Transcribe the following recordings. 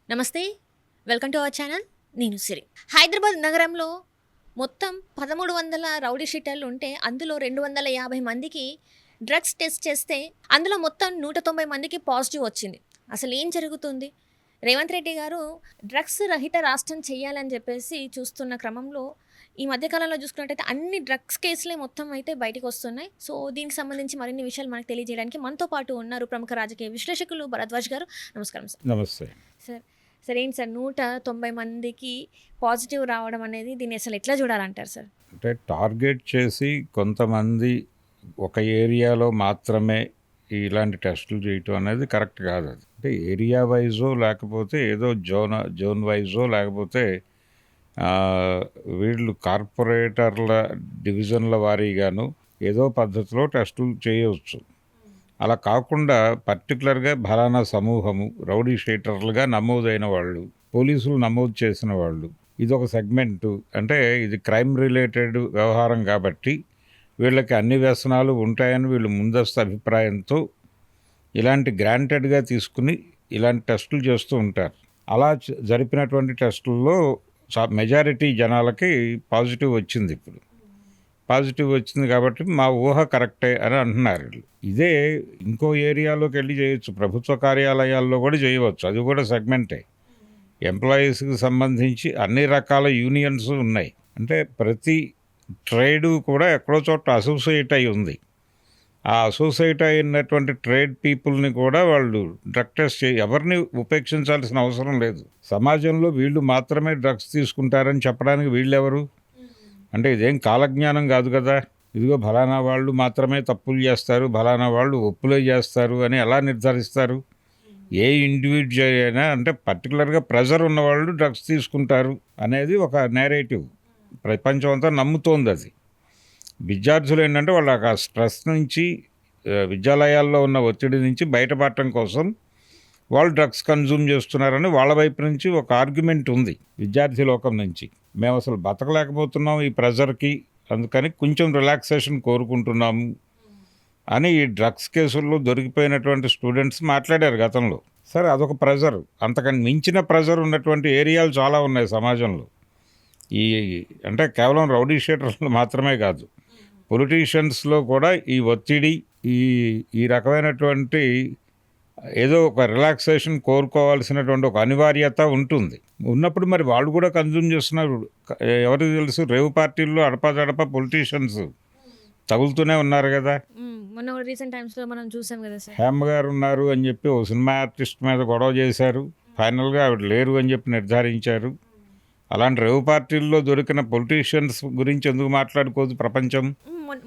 నమస్తే. Welcome to our channel. నేను సిరి. హైదరాబాద్ నగరంలో మొత్తం 1300 రౌడీ షీటర్లు ఉంటే అందులో 250 మందికి డ్రగ్స్ టెస్ట్ చేస్తే అందులో మొత్తం 190 మందికి పాజిటివ్ వచ్చింది. అసలు ఏం జరుగుతుంది? రేవంత్ రెడ్డి గారు డ్రగ్స్ రహిత రాష్ట్రం చేయాలని చెప్పేసి చూస్తున్న క్రమంలో ఈ మధ్యకాలంలో చూసుకున్నట్టయితే అన్ని డ్రగ్స్ కేసులే మొత్తం అయితే బయటకు వస్తున్నాయి. సో దీనికి సంబంధించి మరిన్ని విషయాలు మనకు తెలియజేయడానికి మనతో పాటు ఉన్నారు ప్రముఖ రాజకీయ విశ్లేషకులు భరద్వాజ్ గారు. నమస్కారం సార్. నమస్తే సార్ సార్ ఏంటి సార్ 190 మందికి పాజిటివ్ రావడం అనేది దీన్ని అసలు ఎట్లా చూడాలంటారు సార్? అంటే టార్గెట్ చేసి కొంతమంది ఒక ఏరియాలో మాత్రమే ఇలాంటి టెస్టులు చేయటం అనేది కరెక్ట్ కాదు. అది అంటే ఏరియా వైజో లేకపోతే ఏదో జోన్ వైజో లేకపోతే వీళ్ళు కార్పొరేటర్ల డివిజన్ల వారీగాను ఏదో పద్ధతిలో టెస్టులు చేయవచ్చు. అలా కాకుండా పర్టికులర్గా ఫలానా సమూహము రౌడీ షీటర్లుగా నమోదైన వాళ్ళు, పోలీసులు నమోదు చేసిన వాళ్ళు, ఇది ఒక సెగ్మెంటు. అంటే ఇది క్రైమ్ రిలేటెడ్ వ్యవహారం కాబట్టి వీళ్ళకి అన్ని వ్యసనాలు ఉంటాయని వీళ్ళు ముందస్తు అభిప్రాయంతో ఇలాంటి గ్రాంటెడ్గా తీసుకుని ఇలాంటి టెస్టులు చేస్తూ ఉంటారు. అలా జరిపినటువంటి టెస్టుల్లో మెజారిటీ జనాలకి పాజిటివ్ వచ్చింది. ఇప్పుడు పాజిటివ్ వచ్చింది కాబట్టి మా ఊహ కరెక్టే అని అంటున్నారు. ఇదే ఇంకో ఏరియాలోకి వెళ్ళి చేయొచ్చు, ప్రభుత్వ కార్యాలయాల్లో కూడా చేయవచ్చు. అది కూడా సెగ్మెంటే. ఎంప్లాయీస్కి సంబంధించి అన్ని రకాల యూనియన్స్ ఉన్నాయి. అంటే ప్రతి ట్రేడు కూడా ఎక్కడో చోట అసోసియేట్ అయి ఉంది. ఆ అసోసియేట్ అయినటువంటి ట్రేడ్ పీపుల్ని కూడా వాళ్ళు డ్రగ్ టెస్ట్ ఎవరిని ఉపేక్షించాల్సిన అవసరం లేదు. సమాజంలో వీళ్ళు మాత్రమే డ్రగ్స్ తీసుకుంటారని చెప్పడానికి వీళ్ళెవరు? అంటే ఇదేం కాలజ్ఞానం కాదు కదా. ఇదిగో ఫలానా వాళ్ళు మాత్రమే తప్పులు చేస్తారు, ఫలానా వాళ్ళు ఒప్పులే చేస్తారు అని ఎలా నిర్ధారిస్తారు? ఏ ఇండివిజువల్ అయినా అంటే పర్టికులర్గా ప్రెజర్ ఉన్నవాళ్ళు డ్రగ్స్ తీసుకుంటారు అనేది ఒక నేరేటివ్. ప్రపంచం అంతా నమ్ముతోంది అది. విద్యార్థులు ఏంటంటే వాళ్ళ ఆ స్ట్రెస్ నుంచి, విద్యాలయాల్లో ఉన్న ఒత్తిడి నుంచి బయటపడటం కోసం వాళ్ళు డ్రగ్స్ కన్జ్యూమ్ చేస్తున్నారని వాళ్ళ వైపు నుంచి ఒక ఆర్గ్యుమెంట్ ఉంది విద్యార్థి లోకం నుంచి. మేము అసలు బతకలేకపోతున్నాం ఈ ప్రెజర్కి, అందుకని కొంచెం రిలాక్సేషన్ కోరుకుంటున్నాము అని ఈ డ్రగ్స్ కేసుల్లో దొరికిపోయినటువంటి స్టూడెంట్స్ మాట్లాడారు గతంలో. సరే, అదొక ప్రెజర్. అంతకని మించిన ప్రెజర్ ఉన్నటువంటి ఏరియాలు చాలా ఉన్నాయి సమాజంలో. ఈ అంటే కేవలం రౌడీ షీటర్లు మాత్రమే కాదు, పొలిటీషియన్స్లో కూడా ఈ ఒత్తిడి, ఈ రకమైనటువంటి ఏదో ఒక రిలాక్సేషన్ కోరుకోవాల్సినటువంటి ఒక అనివార్యత ఉంటుంది. ఉన్నప్పుడు మరి వాళ్ళు కూడా కన్జ్యూమ్ చేస్తున్నారు. ఎవరికి తెలుసు, రేవు పార్టీల్లో అడపదడప పొలిటీషియన్స్ తగులుతూనే ఉన్నారు కదా. మొన్న రీసెంట్ టైమ్స్లో మనం చూసాం కదా సార్. హేమ గారు ఉన్నారు అని చెప్పి ఓ సినిమా ఆర్టిస్ట్ మీద గొడవ చేశారు. ఫైనల్గా ఆవిడ లేరు అని చెప్పి నిర్ధారించారు. అలాంటి రేవు పార్టీల్లో దొరికిన పొలిటీషియన్స్ గురించి ఎందుకు మాట్లాడుకోదు ప్రపంచం?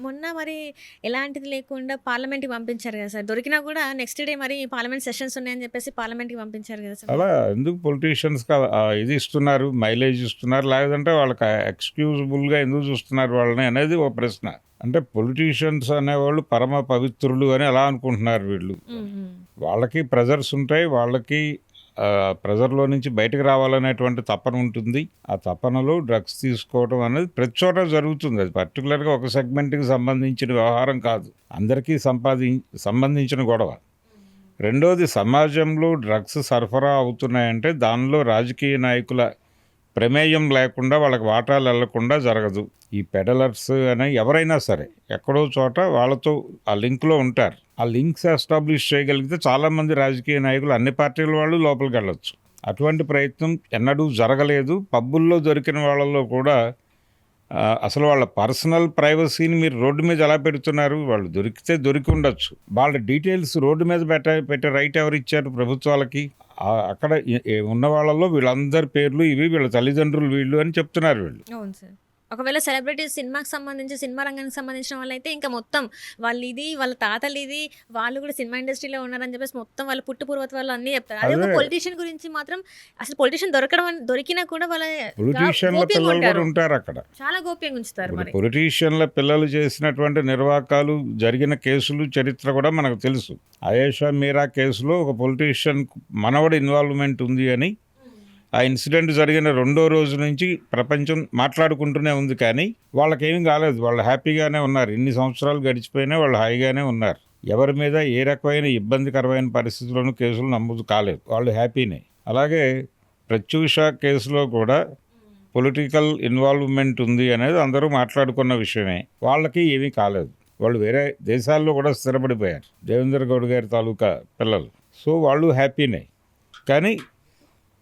మొన్న మరి ఎలాంటిది లేకుండా పార్లమెంట్కి పంపించారు కదా సార్. దొరికినా కూడా నెక్స్ట్ డే మరి పార్లమెంట్ సెషన్స్ ఉన్నాయని చెప్పేసి పార్లమెంట్కి పంపించారు కదా సార్. అలా ఎందుకు పొలిటీషియన్స్కి ఇది ఇస్తున్నారు, మైలేజ్ ఇస్తున్నారు, లేదంటే వాళ్ళకి ఎక్స్క్యూజబుల్గా ఎందుకు చూస్తున్నారు వాళ్ళని అనేది ఒక ప్రశ్న. అంటే పొలిటీషియన్స్ అనేవాళ్ళు పరమ పవిత్రులు అని అలా అనుకుంటున్నారు వీళ్ళు. వాళ్ళకి ప్రెజర్స్ ఉంటాయి, వాళ్ళకి ప్రెజర్లో నుంచి బయటకు రావాలనేటువంటి తపన ఉంటుంది. ఆ తపనలో డ్రగ్స్ తీసుకోవడం అనేది ప్రతి చోట జరుగుతుంది. అది పర్టికులర్గా ఒక సెగ్మెంట్కి సంబంధించిన వ్యవహారం కాదు, అందరికీ సంబంధించిన గొడవ. రెండోది, సమాజంలో డ్రగ్స్ సరఫరా అవుతున్నాయంటే దానిలో రాజకీయ నాయకుల ప్రమేయం లేకుండా, వాళ్ళకి వాటాలు వెళ్లకుండా జరగదు. ఈ పెడలర్స్ అనే ఎవరైనా సరే ఎక్కడో చోట వాళ్ళతో ఆ లింక్లో ఉంటారు. ఆ లింక్స్ ఎస్టాబ్లిష్ చేయగలిగితే చాలామంది రాజకీయ నాయకులు, అన్ని పార్టీల వాళ్ళు లోపలికి వెళ్ళొచ్చు. అటువంటి ప్రయత్నం ఎన్నడూ జరగలేదు. పబ్బుల్లో దొరికిన వాళ్ళలో కూడా అసలు వాళ్ళ పర్సనల్ ప్రైవసీని మీరు రోడ్డు మీద ఎలా పెడుతున్నారు? వాళ్ళు దొరికితే దొరికి ఉండొచ్చు, వాళ్ళ డీటెయిల్స్ రోడ్డు మీద పెట్టే రైట్ ఎవరు ఇచ్చారు ప్రభుత్వాలకి? అక్కడ ఉన్న వాళ్ళలో వీళ్ళందరి పేర్లు ఇవి, వీళ్ళ తల్లిదండ్రులు వీళ్ళు అని చెప్తున్నారు వీళ్ళు. అవును సార్. ఒకవేళ సెలబ్రిటీస్ సినిమాకి సంబంధించి, సినిమా రంగానికి సంబంధించిన వాళ్ళైతే ఇంకా మొత్తం వాళ్ళు ఇది, వాళ్ళ తాతలు ఇది, వాళ్ళు కూడా సినిమా ఇండస్ట్రీలో ఉన్నారని చెప్పేసి మొత్తం వాళ్ళ పుట్టు పూర్వత్వాలు అన్నీ చెప్తారు. అదే ఒక పొలిటీషియన్ గురించి మాత్రం అసలు పొలిటీషియన్ దొరికినా కూడా వాళ్ళ పొలిటీషియన్ల పిల్లలు కూడా ఉంటారు అక్కడ, చాలా గోప్యంగా ఉంచుతారు. మరి పొలిటీషియన్ల పిల్లలు చేసినటువంటి నిర్వాకాలు, జరిగిన కేసులు చరిత్ర కూడా మనకు తెలుసు. ఆయేషా మీరా కేసులో ఒక పొలిటీషియన్ మనవడి ఇన్వాల్వ్మెంట్ ఉంది అని ఆ ఇన్సిడెంట్ జరిగిన రెండో రోజు నుంచి ప్రపంచం మాట్లాడుకుంటూనే ఉంది. కానీ వాళ్ళకేమీ కాలేదు, వాళ్ళు హ్యాపీగానే ఉన్నారు. ఇన్ని సంవత్సరాలు గడిచిపోయినా వాళ్ళు హాయిగానే ఉన్నారు. ఎవరి మీద ఏ రకమైన ఇబ్బందికరమైన పరిస్థితుల్లోనూ కేసులు నమోదు కాలేదు, వాళ్ళు హ్యాపీనే. అలాగే ప్రత్యూష కేసులో కూడా పొలిటికల్ ఇన్వాల్వ్మెంట్ ఉంది అనేది అందరూ మాట్లాడుకున్న విషయమే. వాళ్ళకి ఏమీ కాలేదు. వాళ్ళు వేరే దేశాల్లో కూడా స్థిరపడిపోయారు, దేవేంద్ర గౌడ్ గారి తాలూకా పిల్లలు. సో వాళ్ళు హ్యాపీనే. కానీ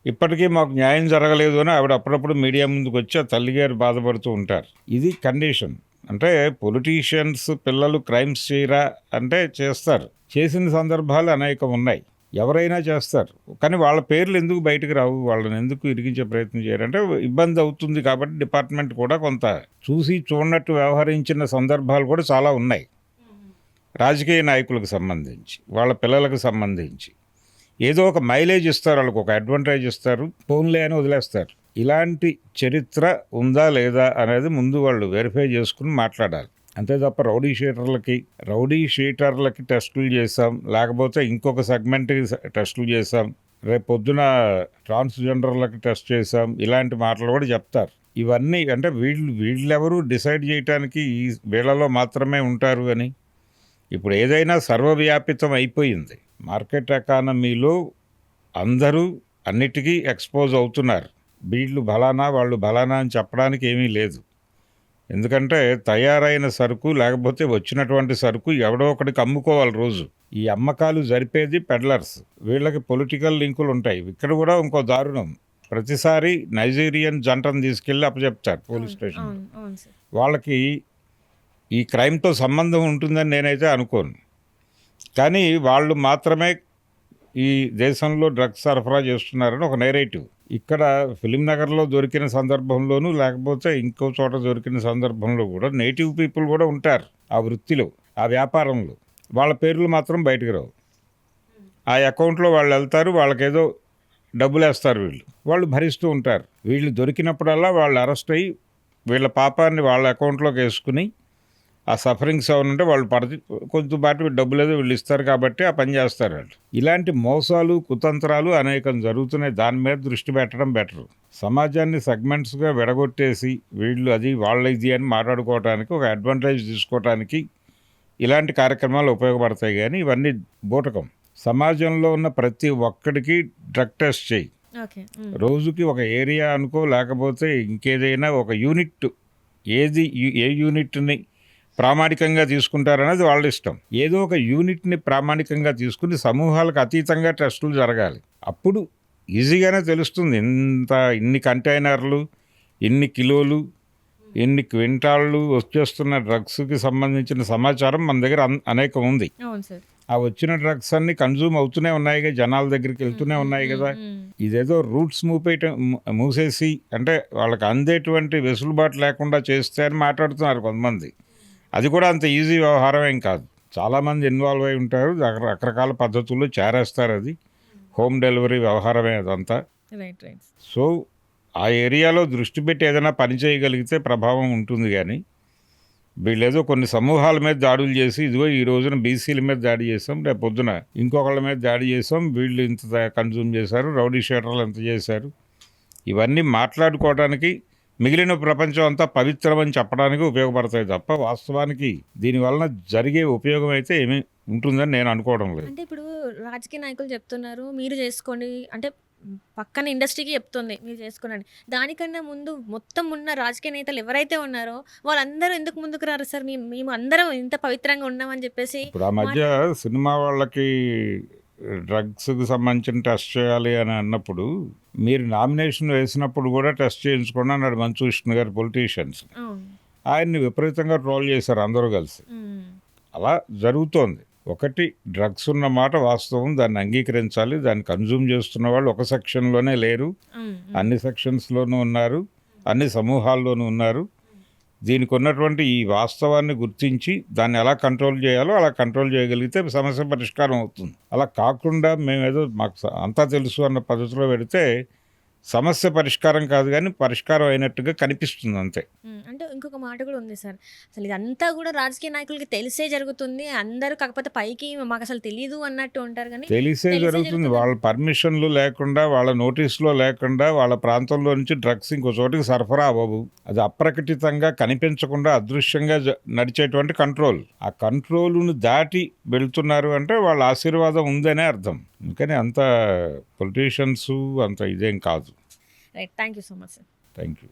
ఇప్పటికీ మాకు న్యాయం జరగలేదు అని ఆవిడ అప్పుడప్పుడు మీడియా ముందుకు వచ్చి ఆ తల్లిగారు బాధపడుతూ ఉంటారు. ఇది కండిషన్. అంటే పొలిటీషియన్స్ పిల్లలు క్రైమ్స్ చేయరా అంటే చేస్తారు. చేసిన సందర్భాలు అనేకం ఉన్నాయి. ఎవరైనా చేస్తారు. కానీ వాళ్ళ పేర్లు ఎందుకు బయటకు రావు, వాళ్ళని ఎందుకు ఇరికించే ప్రయత్నం చేయరంటే ఇబ్బంది అవుతుంది కాబట్టి డిపార్ట్మెంట్ కూడా కొంత చూసి చూడనట్టు వ్యవహరించిన సందర్భాలు కూడా చాలా ఉన్నాయి. రాజకీయ నాయకులకు సంబంధించి, వాళ్ళ పిల్లలకు సంబంధించి ఏదో ఒక మైలేజ్ ఇస్తారు, వాళ్ళకు ఒక అడ్వాంటేజ్ ఇస్తారు, ఫోన్లే అని వదిలేస్తారు. ఇలాంటి చరిత్ర ఉందా లేదా అనేది ముందు వాళ్ళు వెరిఫై చేసుకుని మాట్లాడాలి. అంతే తప్ప రౌడీ షీటర్లకి టెస్టులు చేసాం, లేకపోతే ఇంకొక సెగ్మెంట్కి టెస్టులు చేసాం, రేపు పొద్దున ట్రాన్స్జెండర్లకి టెస్ట్ చేసాం, ఇలాంటి మాటలు కూడా చెప్తారు. ఇవన్నీ అంటే వీళ్ళెవరూ డిసైడ్ చేయటానికి వీళ్ళలో మాత్రమే ఉంటారు అని. ఇప్పుడు ఏదైనా సర్వవ్యాపితం అయిపోయింది. మార్కెట్ ఎకానమీలో అందరూ అన్నిటికీ ఎక్స్పోజ్ అవుతున్నారు. వీళ్ళు బలానా వాళ్ళు బలానా అని చెప్పడానికి ఏమీ లేదు. ఎందుకంటే తయారైన సరుకు లేకపోతే వచ్చినటువంటి సరుకు ఎవడో ఒకడికి అమ్ముకోవాలి రోజు. ఈ అమ్మకాలు జరిపేది పెడ్లర్స్. వీళ్ళకి పొలిటికల్ లింకులు ఉంటాయి. ఇక్కడ కూడా ఇంకో దారుణం, ప్రతిసారి నైజీరియన్ జంటను తీసుకెళ్ళి అప్పచెప్తారు పోలీస్ స్టేషన్. వాళ్ళకి ఈ క్రైమ్తో సంబంధం ఉంటుందని నేనైతే అనుకోను. కానీ వాళ్ళు మాత్రమే ఈ దేశంలో డ్రగ్స్ సరఫరా చేస్తున్నారని ఒక నేరేటివ్. ఇక్కడ ఫిలిం నగర్లో దొరికిన సందర్భంలోనూ లేకపోతే ఇంకో చోట దొరికిన సందర్భంలో కూడా నేటివ్ పీపుల్ కూడా ఉంటారు ఆ వృత్తిలో, ఆ వ్యాపారంలో. వాళ్ళ పేర్లు మాత్రం బయటకు రావు. ఆ అకౌంట్లో వాళ్ళు వెళ్తారు, వాళ్ళకేదో డబ్బులు వేస్తారు, వాళ్ళు భరిస్తూ ఉంటారు. వీళ్ళు దొరికినప్పుడల్లా వాళ్ళు అరెస్ట్ అయ్యి వీళ్ళ పాపాన్ని వాళ్ళ అకౌంట్లోకి వేసుకుని ఆ సఫరింగ్స్ ఏమనంటే వాళ్ళు కొంచెంపాటి డబ్బులు ఏదో వీళ్ళు ఇస్తారు కాబట్టి ఆ పని చేస్తారు వాళ్ళు. ఇలాంటి మోసాలు కుతంత్రాలు అనేకం జరుగుతున్నాయి. దాని మీద దృష్టి పెట్టడం బెటరు. సమాజాన్ని సెగ్మెంట్స్గా విడగొట్టేసి వీళ్ళు అది వాళ్ళ ఇది అని మాట్లాడుకోవడానికి, ఒక అడ్వాంటేజ్ తీసుకోవడానికి ఇలాంటి కార్యక్రమాలు ఉపయోగపడతాయి. కానీ ఇవన్నీ బూటకం. సమాజంలో ఉన్న ప్రతి ఒక్కడికి డ్రగ్ టెస్ట్ చేయి. రోజుకి ఒక ఏరియా అనుకో, లేకపోతే ఇంకేదైనా ఒక యూనిట్, ఏ యూనిట్ని ప్రామాణికంగా తీసుకుంటారనేది వాళ్ళ ఇష్టం. ఏదో ఒక యూనిట్ని ప్రామాణికంగా తీసుకుని సమూహాలకు అతీతంగా టెస్టులు జరగాలి. అప్పుడు ఈజీగానే తెలుస్తుంది ఇన్ని కంటైనర్లు, ఇన్ని కిలోలు, ఎన్ని క్వింటాళ్ళు వచ్చేస్తున్న డ్రగ్స్కి సంబంధించిన సమాచారం మన దగ్గర అనేకం ఉంది. ఆ వచ్చిన డ్రగ్స్ అన్ని కన్జ్యూమ్ అవుతూనే ఉన్నాయి కదా, జనాల దగ్గరికి వెళ్తూనే ఉన్నాయి కదా. ఇదేదో రూట్స్ మూసేసి అంటే వాళ్ళకి అందేటువంటి వెసులుబాటు లేకుండా చేస్తే అని మాట్లాడుతున్నారు కొంతమంది. అది కూడా అంత ఈజీ వ్యవహారం ఏం కాదు. చాలామంది ఇన్వాల్వ్ అయి ఉంటారు, రకరకాల పద్ధతుల్లో చేరేస్తారు. అది హోమ్ డెలివరీ వ్యవహారమే అదంతా. సో ఆ ఏరియాలో దృష్టి పెట్టి ఏదైనా పని చేయగలిగితే ప్రభావం ఉంటుంది. కానీ వీళ్ళేదో కొన్ని సమూహాల మీద దాడులు చేసి, ఇదిగో ఈ రోజున బీసీల మీద దాడి చేసాం, రేపు పొద్దున ఇంకొకళ్ళ మీద దాడి చేసాం, వీళ్ళు ఇంత కన్జ్యూమ్ చేశారు, రౌడీ షీటర్లు ఎంత చేశారు, ఇవన్నీ మాట్లాడుకోవడానికి మిగిలిన ప్రపంచం అంతా పవిత్రమని చెప్పడానికి ఉపయోగపడతాయి తప్ప వాస్తవానికి దీనివలన జరిగే ఉపయోగం అయితే ఏమీ ఉంటుందని నేను అనుకోవడం లేదు. అంటే ఇప్పుడు రాజకీయ నాయకులు చెప్తున్నారు మీరు చేసుకోండి, అంటే పక్కన ఇండస్ట్రీకి చెప్తుంది మీరు చేసుకోండి. దానికన్నా ముందు మొత్తం ఉన్న రాజకీయ నేతలు ఎవరైతే ఉన్నారో వాళ్ళందరూ ఎందుకు ముందుకు రారు సార్? మేము అందరం ఇంత పవిత్రంగా ఉన్నామని చెప్పేసి. ఇప్పుడు ఆ మధ్య సినిమా వాళ్ళకి డ్రగ్స్కి సంబంధించిన టెస్ట్ చేయాలి అని అన్నప్పుడు, మీరు నామినేషన్ వేసినప్పుడు కూడా టెస్ట్ చేయించుకోండి అన్నాడు మంచు విష్ణు గారు పొలిటీషియన్స్. ఆయన్ని విపరీతంగా ట్రోల్ చేశారు అందరూ కలిసి. అలా జరుగుతోంది. ఒకటి, డ్రగ్స్ ఉన్న మాట వాస్తవం, దాన్ని అంగీకరించాలి. దాన్ని కన్జ్యూమ్ చేస్తున్న వాళ్ళు ఒక సెక్షన్లోనే లేరు, అన్ని సెక్షన్స్లోనూ ఉన్నారు, అన్ని సమూహాల్లోనూ ఉన్నారు. దీనికి ఉన్నటువంటి ఈ వాస్తవాన్ని గుర్తించి దాన్ని ఎలా కంట్రోల్ చేయాలో అలా కంట్రోల్ చేయగలిగితే సమస్య పరిష్కారం అవుతుంది. అలా కాకుండా మేమేదో మాకు అంతా తెలుసు అన్న పద్ధతిలో పెడితే సమస్య పరిష్కారం కాదు, కానీ పరిష్కారం అయినట్టుగా కనిపిస్తుంది అంతే. అంటే ఇంకొక మాట కూడా ఉంది సార్, అసలు ఇదంతా కూడా రాజకీయ నాయకులకి తెలిసే జరుగుతుంది, అందరూ కాకపోతే పైకి మాకు అసలు తెలియదు అన్నట్టు ఉంటారు. కానీ తెలిసే జరుగుతుంది. వాళ్ళ పర్మిషన్లు లేకుండా, వాళ్ళ నోటీసులో లేకుండా వాళ్ళ ప్రాంతంలో నుంచి డ్రగ్స్ ఇంకో చోటికి సరఫరా అవ్వవు. అది అప్రకటితంగా కనిపించకుండా అదృశ్యంగా నడిచేటువంటి కంట్రోల్. ఆ కంట్రోలును దాటి వెళ్తున్నారు అంటే వాళ్ళ ఆశీర్వాదం ఉందనే అర్థం. అందుకని అంత పొలిటీషియన్స్ అంత ఇదేం కాదు. Right, thank you so much sir. Thank you.